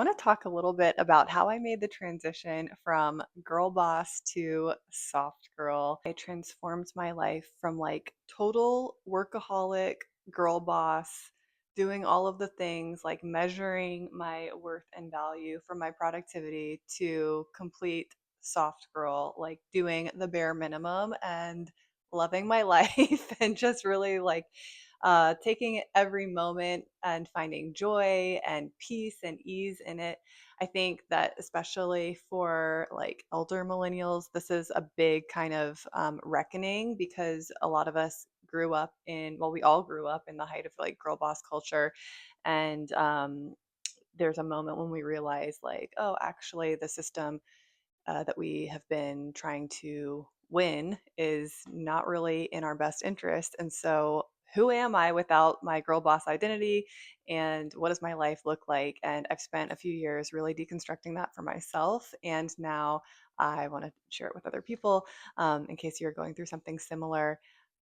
I want to talk a little bit about how I made the transition from girl boss to soft girl. It transformed my life from like total workaholic girl boss, doing all of the things like measuring my worth and value for my productivity to complete soft girl, like doing the bare minimum and loving my life and just really like taking every moment and finding joy and peace and ease in it. I think that especially for like elder millennials, this is a big kind of reckoning because a lot of us grew up in, well, we all grew up in the height of like girl boss culture. And there's a moment when we realize, like, oh, actually, the system that we have been trying to win is not really in our best interest. And so, who am I without my girl boss identity? And what does my life look like? And I've spent a few years really deconstructing that for myself. And now I want to share it with other people in case you're going through something similar.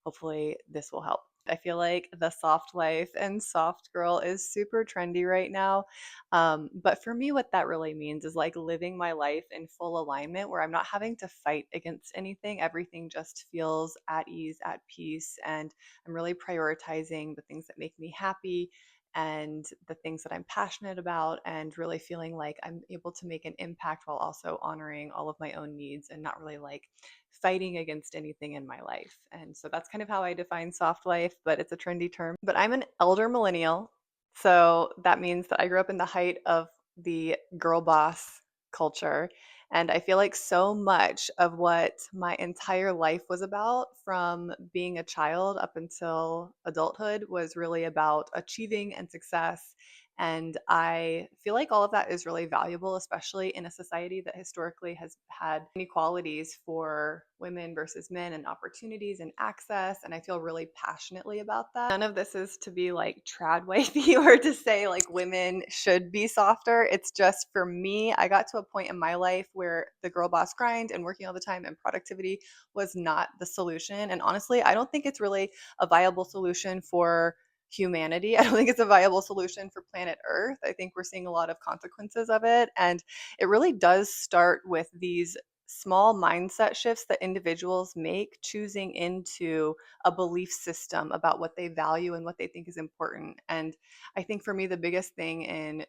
Hopefully, this will help. I feel like the soft life and soft girl is super trendy right now. But for me, what that really means is like living my life in full alignment where I'm not having to fight against anything. Everything just feels at ease, at peace. And I'm really prioritizing the things that make me happy and the things that I'm passionate about, and really feeling like I'm able to make an impact while also honoring all of my own needs and not really like fighting against anything in my life. And so that's kind of how I define soft life, but it's a trendy term. But I'm an elder millennial, so that means that I grew up in the height of the girl boss culture. And I feel like so much of what my entire life was about, from being a child up until adulthood, was really about achieving and success. And I feel like all of that is really valuable, especially in a society that historically has had inequalities for women versus men and opportunities and access. And I feel really passionately about that. None of this is to be like trad wavy or to say like women should be softer. It's just for me, I got to a point in my life where the girl boss grind and working all the time and productivity was not the solution. And honestly, I don't think it's really a viable solution for humanity. I don't think it's a viable solution for planet Earth. I think we're seeing a lot of consequences of it. And it really does start with these small mindset shifts that individuals make, choosing into a belief system about what they value and what they think is important. And I think for me, the biggest thing in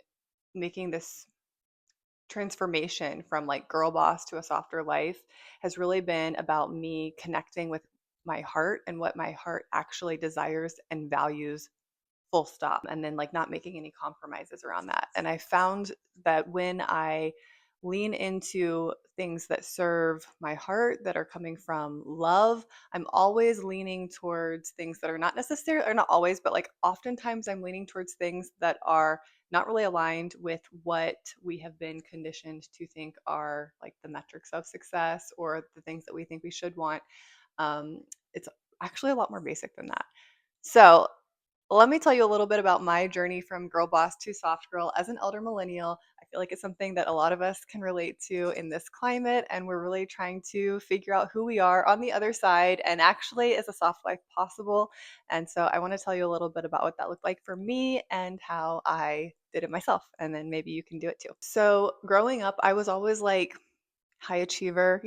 making this transformation from like girl boss to a softer life has really been about me connecting with my heart and what my heart actually desires and values, full stop, and then like not making any compromises around that. And I found that when I lean into things that serve my heart, that are coming from love, I'm always leaning towards things that are not necessarily, or not always, but like oftentimes I'm leaning towards things that are not really aligned with what we have been conditioned to think are like the metrics of success or the things that we think we should want. It's actually a lot more basic than that. So let me tell you a little bit about my journey from girl boss to soft girl as an elder millennial. I feel like it's something that a lot of us can relate to in this climate, and we're really trying to figure out who we are on the other side, and actually is a soft life possible? And so I want to tell you a little bit about what that looked like for me and how I did it myself, and then maybe you can do it too. So growing up, I was always like high achiever,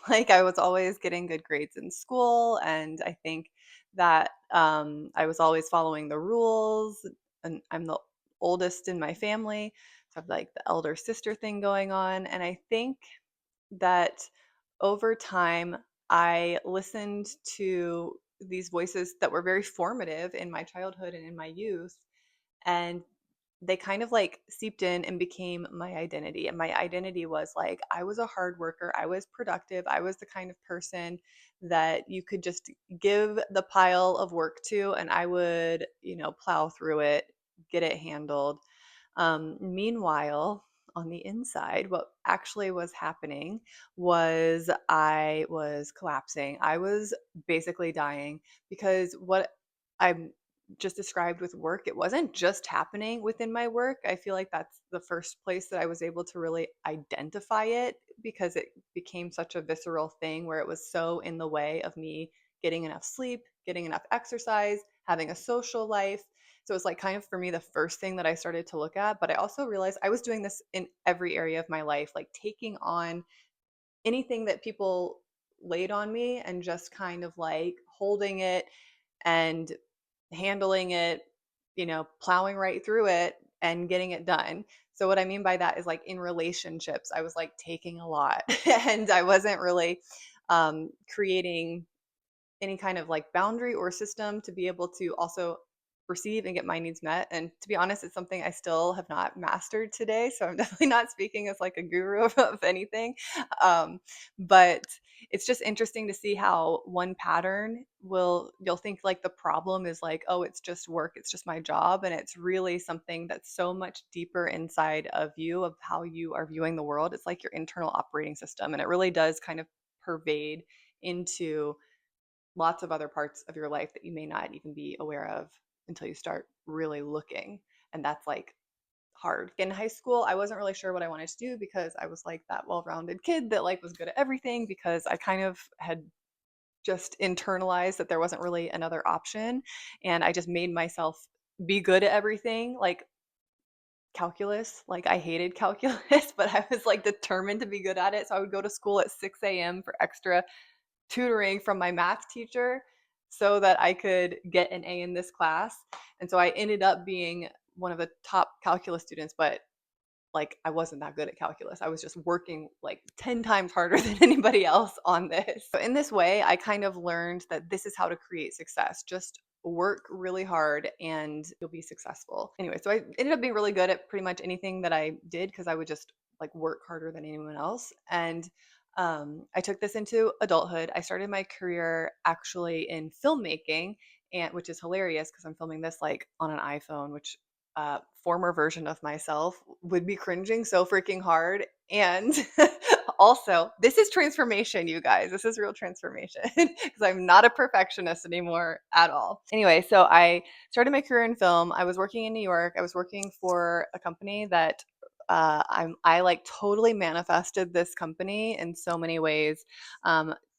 like I was always getting good grades in school. And I think that I was always following the rules. And I'm the oldest in my family. So I have like the elder sister thing going on. And I think that over time, I listened to these voices that were very formative in my childhood and in my youth. And they kind of like seeped in and became my identity. And my identity was like, I was a hard worker, I was productive, I was the kind of person that you could just give the pile of work to, and I would, plow through it, get it handled. Meanwhile, on the inside, what actually was happening was I was collapsing. I was basically dying because what I'm just described with work, it wasn't just happening within my work. I feel like that's the first place that I was able to really identify it, because it became such a visceral thing where it was so in the way of me getting enough sleep, getting enough exercise, having a social life, So it's like kind of for me the first thing that I started to look at. But I also realized I was doing this in every area of my life, like taking on anything that people laid on me and just kind of like holding it and handling it, plowing right through it and getting it done. So what I mean by that is like in relationships, I was like taking a lot and I wasn't really creating any kind of like boundary or system to be able to also receive and get my needs met. And to be honest, it's something I still have not mastered today. So I'm definitely not speaking as like a guru of anything. Um, but it's just interesting to see how one pattern you'll think like the problem is like, oh, it's just work, it's just my job. And it's really something that's so much deeper inside of you, of how you are viewing the world. It's like your internal operating system. And it really does kind of pervade into lots of other parts of your life that you may not even be aware of until you start really looking. And that's like hard. In high school, I wasn't really sure what I wanted to do because I was like that well-rounded kid that like was good at everything because I kind of had just internalized that there wasn't really another option and I just made myself be good at everything. Like calculus, like I hated calculus, but I was like determined to be good at it. So I would go to school at 6 a.m. for extra tutoring from my math teacher so that I could get an A in this class. And so I ended up being one of the top calculus students, but like I wasn't that good at calculus. I was just working like 10 times harder than anybody else on this. So in this way, I kind of learned that this is how to create success. Just work really hard and you'll be successful. Anyway, so I ended up being really good at pretty much anything that I did because I would just like work harder than anyone else. And I took this into adulthood. I started my career actually in filmmaking, and which is hilarious because I'm filming this like on an iPhone, which former version of myself would be cringing so freaking hard. And also, this is transformation, you guys. This is real transformation because I'm not a perfectionist anymore at all. Anyway, so I started my career in film. I was working in New York. I was working for a company that I like totally manifested this company in so many ways.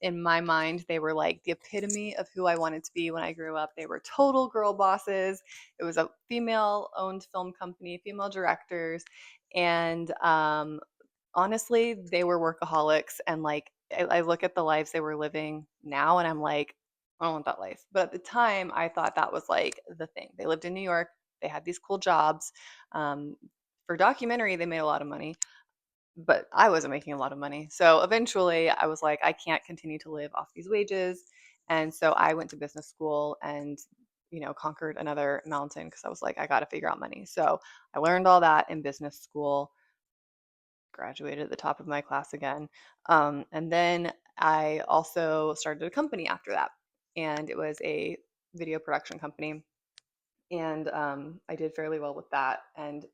In my mind, they were like the epitome of who I wanted to be when I grew up. They were total girl bosses. It was a female owned film company, female directors. And honestly, they were workaholics. And like, I look at the lives they were living now and I'm like, I don't want that life. But at the time, I thought that was like the thing. They lived in New York, they had these cool jobs. Um, for documentary, they made a lot of money, but I wasn't making a lot of money. So eventually I was like, I can't continue to live off these wages. And so I went to business school and, conquered another mountain because I was like, I got to figure out money. So I learned all that in business school, graduated at the top of my class again. And then I also started a company after that. And it was a video production company. And I did fairly well with that. And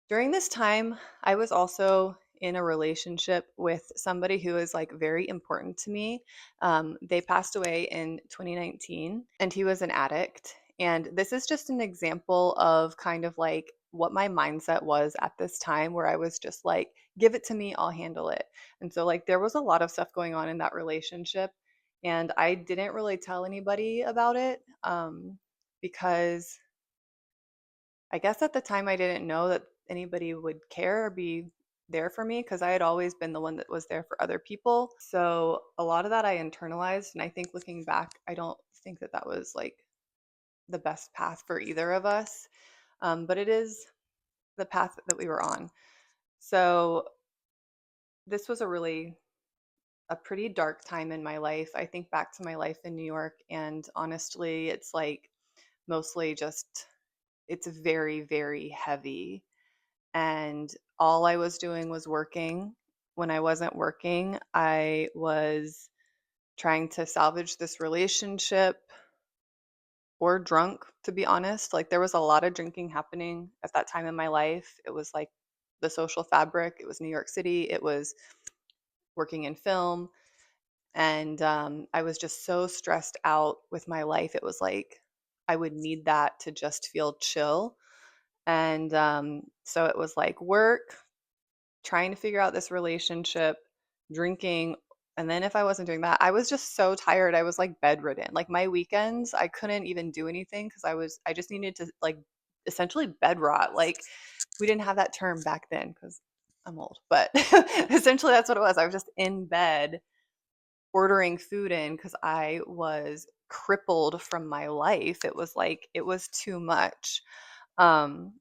during this time, I was also in a relationship with somebody who is like very important to me. They passed away in 2019, and he was an addict. And this is just an example of kind of like what my mindset was at this time, where I was just like, give it to me, I'll handle it. And so, like, there was a lot of stuff going on in that relationship. And I didn't really tell anybody about it because I guess at the time I didn't know that anybody would care or be there for me because I had always been the one that was there for other people. So a lot of that I internalized. And I think looking back, I don't think that that was like the best path for either of us. But it is the path that we were on. So this was a pretty dark time in my life. I think back to my life in New York, and honestly, it's like mostly just, it's very, very heavy. And all I was doing was working. When I wasn't working, I was trying to salvage this relationship or drunk, to be honest. Like there was a lot of drinking happening at that time in my life. It was like the social fabric, it was New York City, it was working in film. And I was just so stressed out with my life. It was like I would need that to just feel chill. And so it was like work, trying to figure out this relationship, drinking, And then if I wasn't doing that, I was just so tired. I was like bedridden. Like my weekends, I couldn't even do anything because I just needed to like essentially bed rot. Like we didn't have that term back then because I'm old, but essentially that's what it was. I was just in bed ordering food in because I was crippled from my life. It was like, it was too much. Um,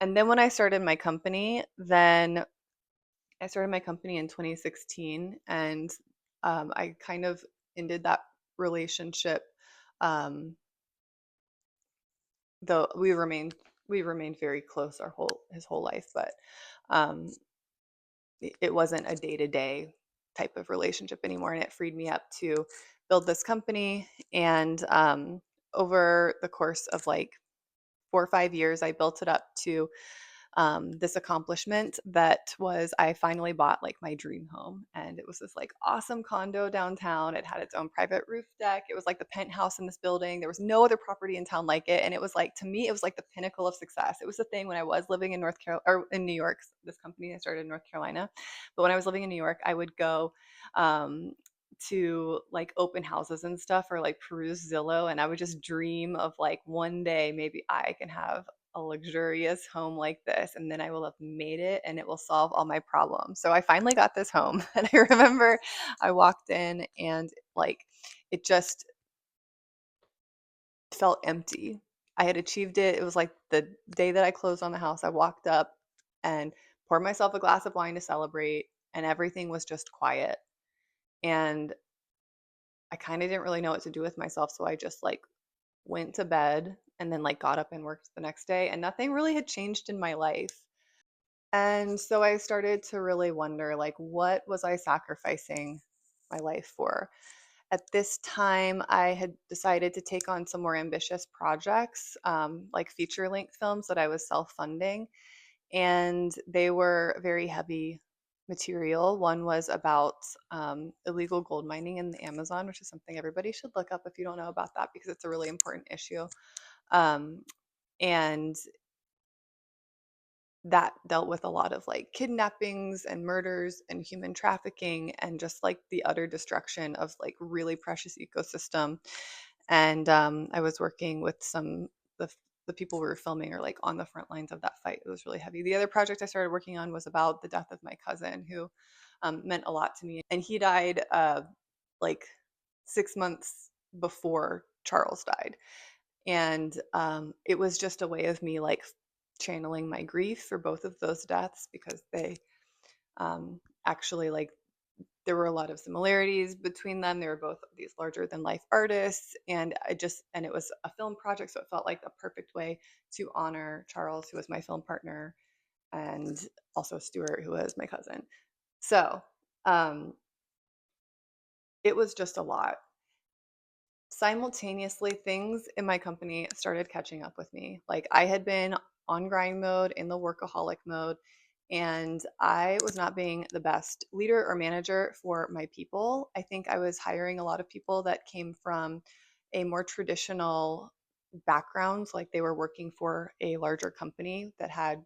and then when I started my company in 2016, and I kind of ended that relationship. Um, though we remained very close his whole life, but um, it wasn't a day to day type of relationship anymore, and it freed me up to build this company. And over the course of like 4 or 5 years, I built it up to this accomplishment that was I finally bought like my dream home. And it was this like awesome condo downtown. It had its own private roof deck. It was like the penthouse in this building. There was no other property in town like it. And it was like, to me, it was like the pinnacle of success. It was the thing when I was living in North Carolina or in New York. This company I started in North Carolina. But when I was living in New York, I would go um, to like open houses and stuff or like peruse Zillow, and I would just dream of like one day maybe I can have a luxurious home like this, and then I will have made it and it will solve all my problems. So I finally got this home and I remember I walked in and like it just felt empty. I had achieved it. It was like the day that I closed on the house. I walked up and poured myself a glass of wine to celebrate, and everything was just quiet. And I kind of didn't really know what to do with myself, so I just like went to bed and then like got up and worked the next day, and nothing really had changed in my life. And so I started to really wonder, like, what was I sacrificing my life for? At this time, I had decided to take on some more ambitious projects, like feature length films that I was self funding. And they were very heavy material. One was about illegal gold mining in the Amazon, which is something everybody should look up if you don't know about that, because it's a really important issue. Um, and that dealt with a lot of like kidnappings and murders and human trafficking and just like the utter destruction of like really precious ecosystem. And I was working with the the people we were filming are like on the front lines of that fight. It was really heavy. The other project I started working on was about the death of my cousin, who meant a lot to me, and he died like 6 months before Charles died. And it was just a way of me like channeling my grief for both of those deaths, because they actually like there were a lot of similarities between them. They were both these larger than life artists, and it was a film project, so it felt like a perfect way to honor Charles, who was my film partner, and also Stuart, who was my cousin. So um, it was just a lot. Simultaneously, things in my company started catching up with me. Like I had been on grind mode, in the workaholic mode, and I was not being the best leader or manager for my people. I think I was hiring a lot of people that came from a more traditional background, like they were working for a larger company that had,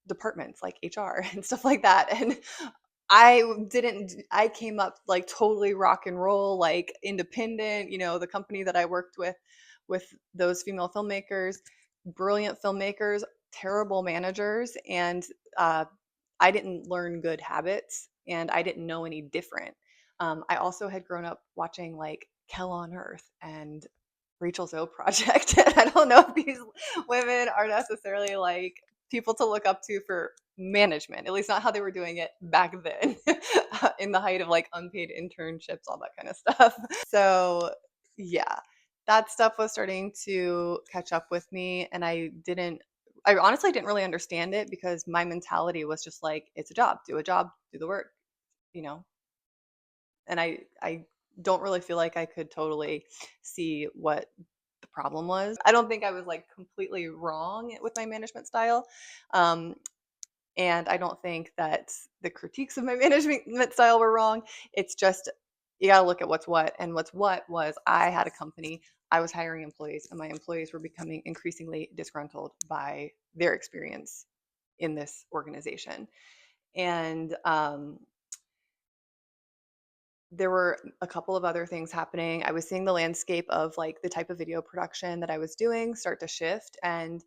departments like HR and stuff like that. And I came up like totally rock and roll, like independent. The company that I worked with those female filmmakers, brilliant filmmakers, terrible managers. And uh, I didn't learn good habits, and I didn't know any different. I also had grown up watching like Kel on Earth and Rachel Zoe Project. And I don't know if these women are necessarily like people to look up to for management, at least not how they were doing it back then, in the height of like unpaid internships, all that kind of stuff. So, yeah, that stuff was starting to catch up with me. And I honestly didn't really understand it, because my mentality was just like, it's a job, do the work, you know? And I don't really feel like I could totally see what the problem was. I don't think I was like completely wrong with my management style. Um, and I don't think that the critiques of my management style were wrong. It's just you got to look at what's what. And what's what was I had a company, I was hiring employees, and my employees were becoming increasingly disgruntled by their experience in this organization. And there were a couple of other things happening. I was seeing the landscape of like the type of video production that I was doing start to shift, and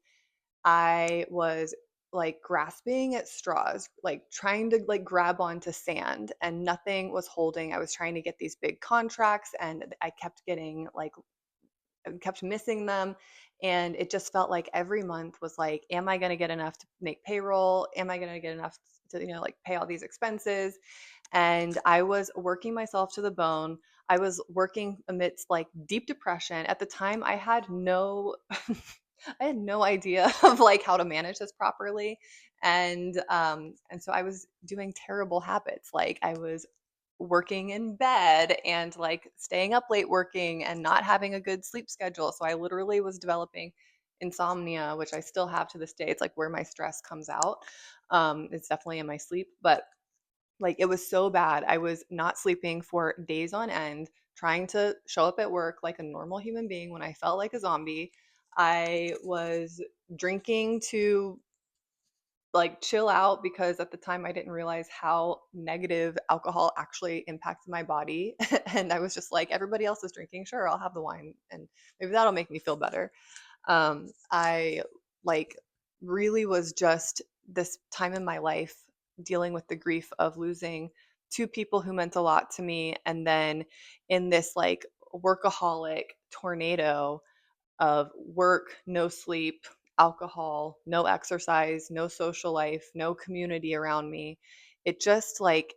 I was like grasping at straws, like trying to like grab onto sand, and nothing was holding. I was trying to get these big contracts, and I kept getting like kept missing them. And it just felt like every month was like, am I going to get enough to make payroll? Am I going to get enough to, like pay all these expenses? And I was working myself to the bone. I was working amidst like deep depression. At the time, I had no I had no idea of like how to manage this properly. And so I was doing terrible habits. Like I was working in bed and like staying up late working and not having a good sleep schedule. So I literally was developing insomnia, which I still have to this day. It's like where my stress comes out. It's definitely in my sleep, but like it was so bad. I was not sleeping for days on end, trying to show up at work like a normal human being when I felt like a zombie. I was drinking to like chill out because at the time I didn't realize how negative alcohol actually impacted my body. And I was just like, everybody else is drinking, sure, I'll have the wine and maybe that'll make me feel better. I like really was just this time in my life dealing with the grief of losing two people who meant a lot to me. And then in this like workaholic tornado of work, no sleep, alcohol, no exercise, no social life, no community around me. It just like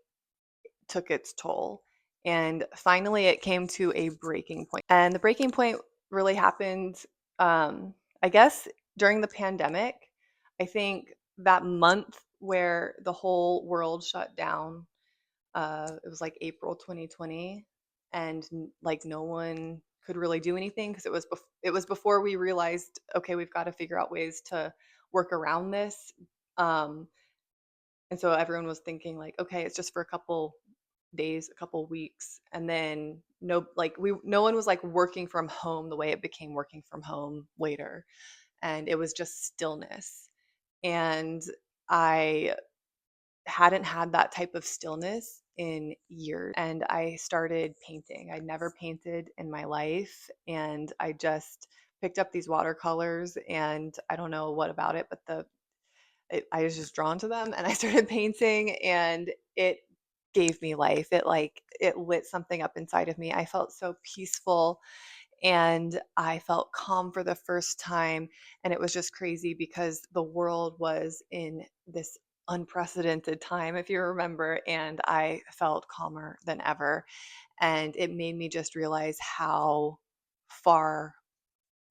took its toll. And finally, it came to a breaking point. And the breaking point really happened, I guess, during the pandemic. I think that month where the whole world shut down, it was like April 2020, and like no one could really do anything because it was before we realized, okay, we've got to figure out ways to work around this. Um, and so everyone was thinking like, okay, it's just for a couple days, a couple weeks, and then no one was like working from home the way it became working from home later, and it was just stillness. And I hadn't had that type of stillness in years. And I started painting. I'd never painted in my life. And I just picked up these watercolors, and I don't know what about it, but I was just drawn to them, and I started painting, and it gave me life. It lit something up inside of me. I felt so peaceful, and I felt calm for the first time. And it was just crazy because the world was in this unprecedented time, if you remember, and I felt calmer than ever. And it made me just realize how far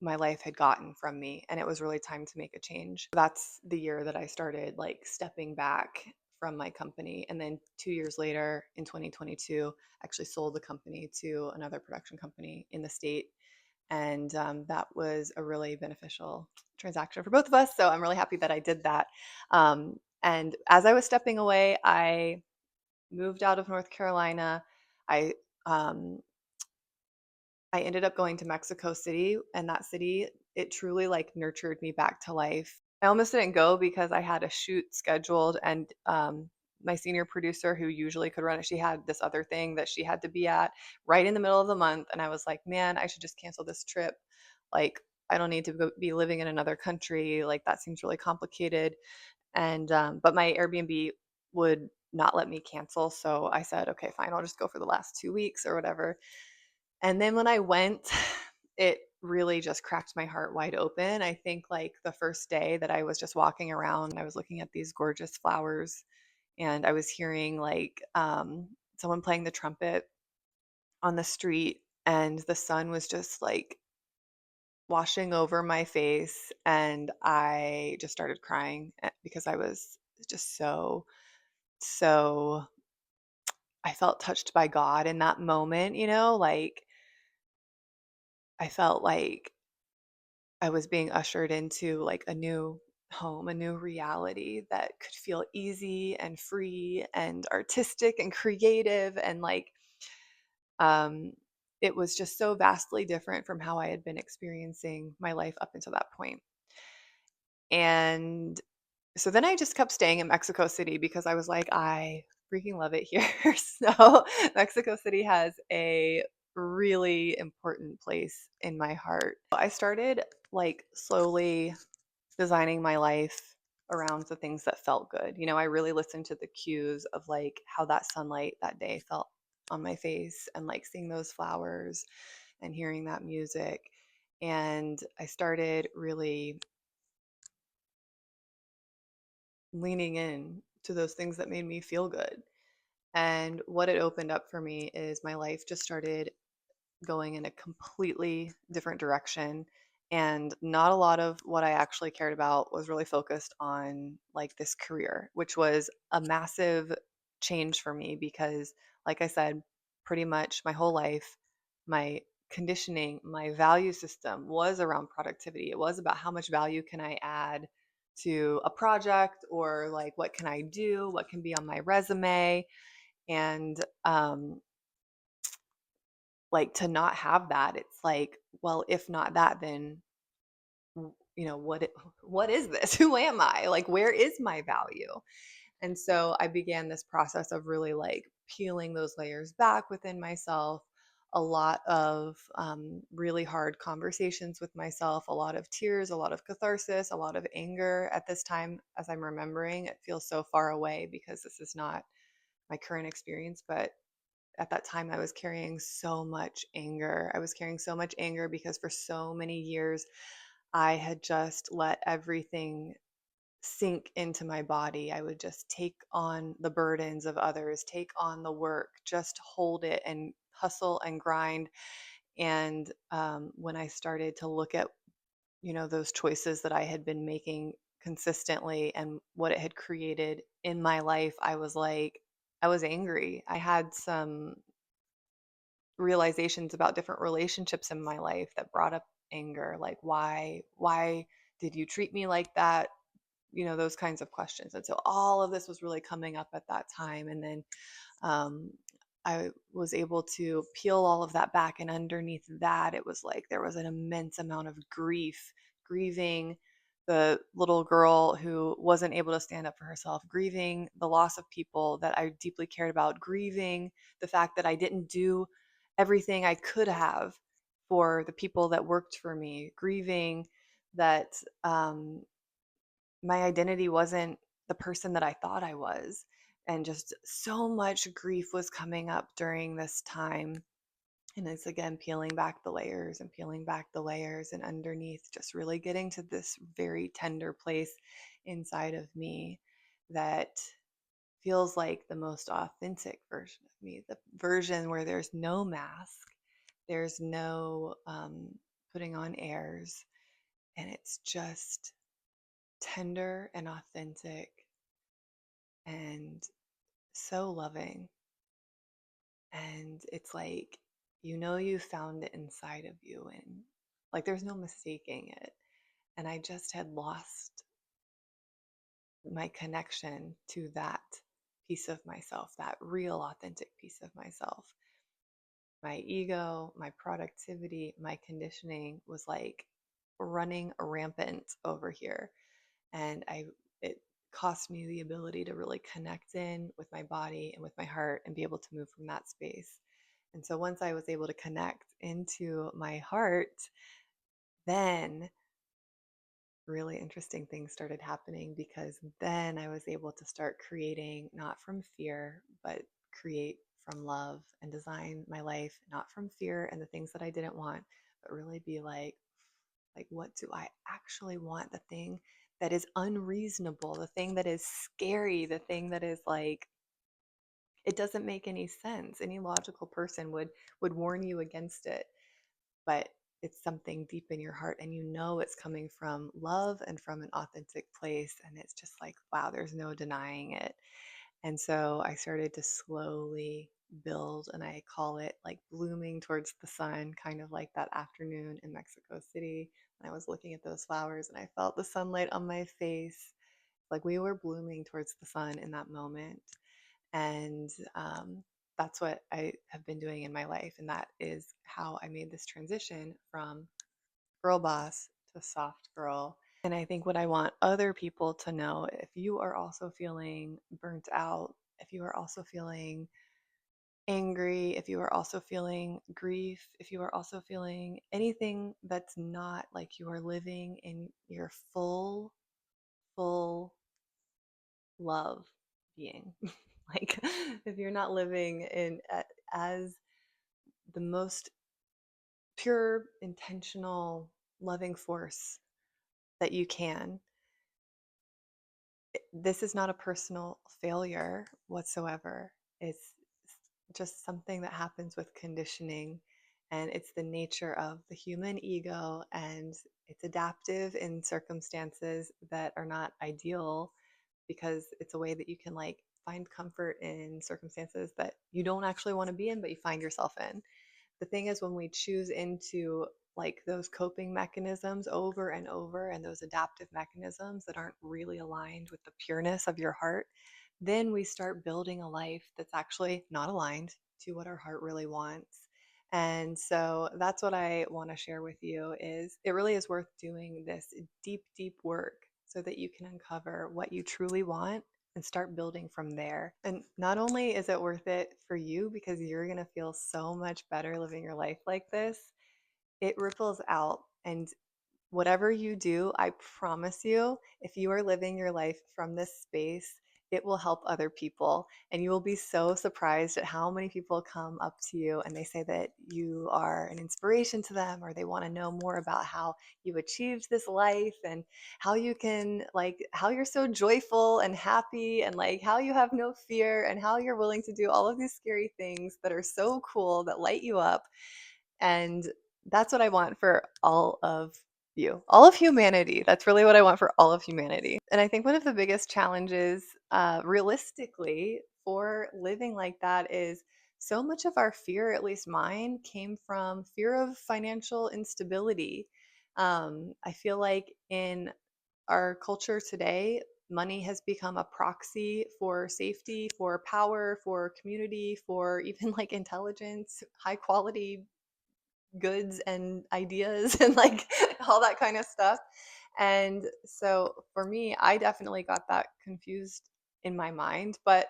my life had gotten from me, and it was really time to make a change. That's the year that I started like stepping back from my company. And then 2 years later in 2022, I actually sold the company to another production company in the state. And that was a really beneficial transaction for both of us. So I'm really happy that I did that. And as I was stepping away, I moved out of North Carolina. I um, I ended up going to Mexico City, and that city, it truly like nurtured me back to life. I almost didn't go because I had a shoot scheduled, and my senior producer, who usually could run it, she had this other thing that she had to be at right in the middle of the month. And I was like, man, I should just cancel this trip. Like, I don't need to be living in another country. Like, that seems really complicated. And, but my Airbnb would not let me cancel. So I said, okay, fine, I'll just go for the last 2 weeks or whatever. And then when I went, it really just cracked my heart wide open. I think like the first day that I was just walking around, I was looking at these gorgeous flowers, and I was hearing like someone playing the trumpet on the street, and the sun was just like washing over my face, and I just started crying because I was just so I felt touched by God in that moment, like I felt like I was being ushered into like a new home, a new reality that could feel easy and free and artistic and creative, and like um it was just so vastly different from how I had been experiencing my life up until that point. And so then I just kept staying in Mexico City because I was like, I freaking love it here. So, Mexico City has a really important place in my heart. I started like slowly designing my life around the things that felt good. I really listened to the cues of like how that sunlight that day felt on my face and like seeing those flowers and hearing that music. And I started really leaning in to those things that made me feel good. And what it opened up for me is my life just started going in a completely different direction. And not a lot of what I actually cared about was really focused on like this career, which was a massive change for me because, like I said, pretty much my whole life, my conditioning, my value system was around productivity. It was about how much value can I add to a project or like what can I do, what can be on my resume. And like to not have that, it's like, well, if not that, then what is this? Who am I? Like, where is my value? And so I began this process of really like peeling those layers back within myself. A lot of really hard conversations with myself, a lot of tears, a lot of catharsis, a lot of anger at this time. As I'm remembering, it feels so far away because this is not my current experience, but at that time I was carrying so much anger. I was carrying so much anger because for so many years I had just let everything sink into my body. I would just take on the burdens of others, take on the work, just hold it and hustle and grind. And when I started to look at, those choices that I had been making consistently and what it had created in my life, I was like, I was angry. I had some realizations about different relationships in my life that brought up anger, like why did you treat me like that, those kinds of questions. And so all of this was really coming up at that time. And then um, I was able to peel all of that back, and underneath that it was like there was an immense amount of grieving the little girl who wasn't able to stand up for herself, grieving the loss of people that I deeply cared about, grieving the fact that I didn't do everything I could have for the people that worked for me, grieving that my identity wasn't the person that I thought I was. And just so much grief was coming up during this time. And it's again peeling back the layers and peeling back the layers, and underneath, just really getting to this very tender place inside of me that feels like the most authentic version of me, the version where there's no mask, there's no putting on airs, and it's just tender and authentic and so loving. And it's like, you found it inside of you, and like there's no mistaking it. And I just had lost my connection to that piece of myself, that real authentic piece of myself. My ego, my productivity, my conditioning was like running rampant over here. And it cost me the ability to really connect in with my body and with my heart and be able to move from that space. And so once I was able to connect into my heart, then really interesting things started happening, because then I was able to start creating not from fear, but create from love, and design my life not from fear and the things that I didn't want, but really be like what do I actually want? The thing that is unreasonable, the thing that is scary, the thing that is like it doesn't make any sense. Any logical person would warn you against it, but it's something deep in your heart, and it's coming from love and from an authentic place, and it's just like, wow, there's no denying it. And so I started to slowly build, and I call it like blooming towards the sun, kind of like that afternoon in Mexico City when I was looking at those flowers and I felt the sunlight on my face. Like we were blooming towards the sun in that moment. And that's what I have been doing in my life. And that is how I made this transition from girl boss to soft girl. And I think what I want other people to know, if you are also feeling burnt out, if you are also feeling angry, if you are also feeling grief, if you are also feeling anything that's not like you are living in your full love being. Like, if you're not living as the most pure, intentional, loving force that you can, this is not a personal failure whatsoever. It's just something that happens with conditioning, and it's the nature of the human ego, and it's adaptive in circumstances that are not ideal because it's a way that you can like find comfort in circumstances that you don't actually want to be in, but you find yourself in. The thing is, when we choose into like those coping mechanisms over and over, and those adaptive mechanisms that aren't really aligned with the pureness of your heart, then we start building a life that's actually not aligned to what our heart really wants. And so that's what I want to share with you, is it really is worth doing this deep work so that you can uncover what you truly want and start building from there. And not only is it worth it for you because you're going to feel so much better living your life like this, it ripples out. And whatever you do, I promise you, if you are living your life from this space, it will help other people. And you will be so surprised at how many people come up to you and they say that you are an inspiration to them, or they want to know more about how you achieved this life and how you can, like, how you're so joyful and happy, and like how you have no fear, and how you're willing to do all of these scary things that are so cool, that light you up. And that's what I want for all of you, all of humanity. That's really what I want for all of humanity. And I think one of the biggest challenges, realistically, for living like that is so much of our fear, at least mine, came from fear of financial instability. I feel like in our culture today, money has become a proxy for safety, for power, for community, for even like intelligence, high quality goods and ideas and like all that kind of stuff. And so for me, I definitely got that confused in my mind. But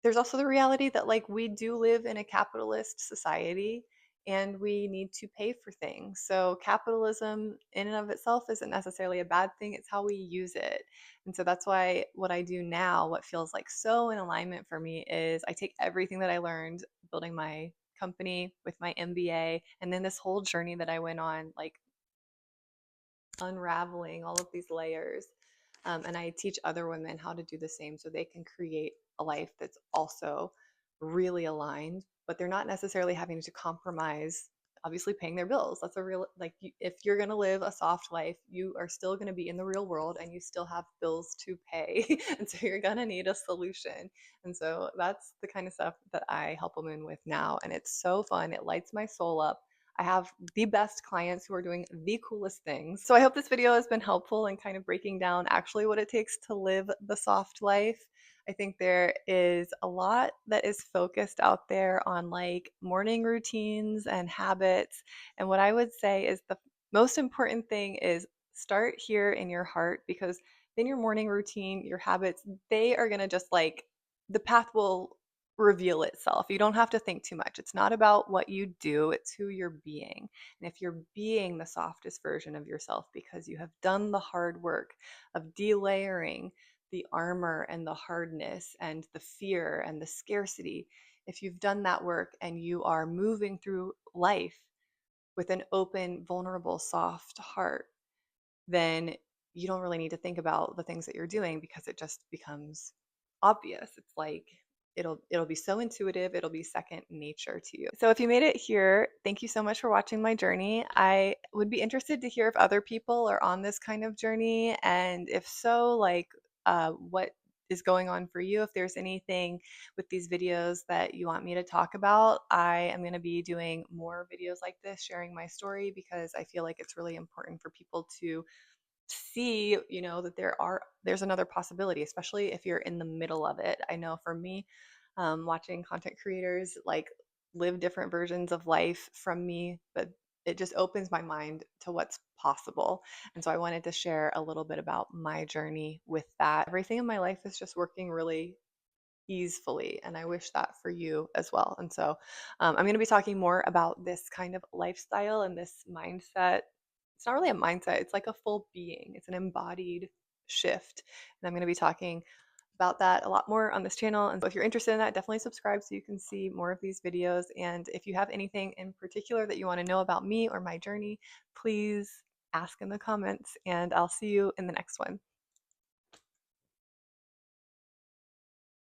there's also the reality that like we do live in a capitalist society, and we need to pay for things. So capitalism in and of itself isn't necessarily a bad thing, it's how we use it. And so that's why what I do now, what feels like so in alignment for me, is I take everything that I learned building my company with my MBA, and then this whole journey that I went on, like unraveling all of these layers. And I teach other women how to do the same so they can create a life that's also really aligned, but they're not necessarily having to compromise, obviously, paying their bills. That's a real, like, if you're going to live a soft life, you are still going to be in the real world and you still have bills to pay. And so you're going to need a solution. And so that's the kind of stuff that I help women with now. And it's so fun. It lights my soul up. I have the best clients who are doing the coolest things. So I hope this video has been helpful in kind of breaking down actually what it takes to live the soft life. I think there is a lot that is focused out there on like morning routines and habits. And what I would say is the most important thing is start here in your heart, because then your morning routine, your habits, they are going to just like, the path will reveal itself. You don't have to think too much. It's not about what you do, it's who you're being. And if you're being the softest version of yourself because you have done the hard work of delayering the armor and the hardness and the fear and the scarcity, if you've done that work and you are moving through life with an open, vulnerable, soft heart, then you don't really need to think about the things that you're doing because it just becomes obvious. It's like it'll be so intuitive, it'll be second nature to you. So if you made it here, thank you so much for watching my journey. I would be interested to hear if other people are on this kind of journey, and if so, like what is going on for you. If there's anything with these videos that you want me to talk about, I am going to be doing more videos like this, sharing my story, because I feel like it's really important for people to see, that there's another possibility, especially if you're in the middle of it. I know for me, watching content creators like live different versions of life from me, but it just opens my mind to what's possible. And so I wanted to share a little bit about my journey with that. Everything in my life is just working really easily, and I wish that for you as well. And so I'm going to be talking more about this kind of lifestyle and this mindset. It's not really a mindset, it's like a full being, it's an embodied shift. And I'm going to be talking about that a lot more on this channel. And so if you're interested in that, definitely subscribe so you can see more of these videos. And if you have anything in particular that you want to know about me or my journey, please ask in the comments, and I'll see you in the next one.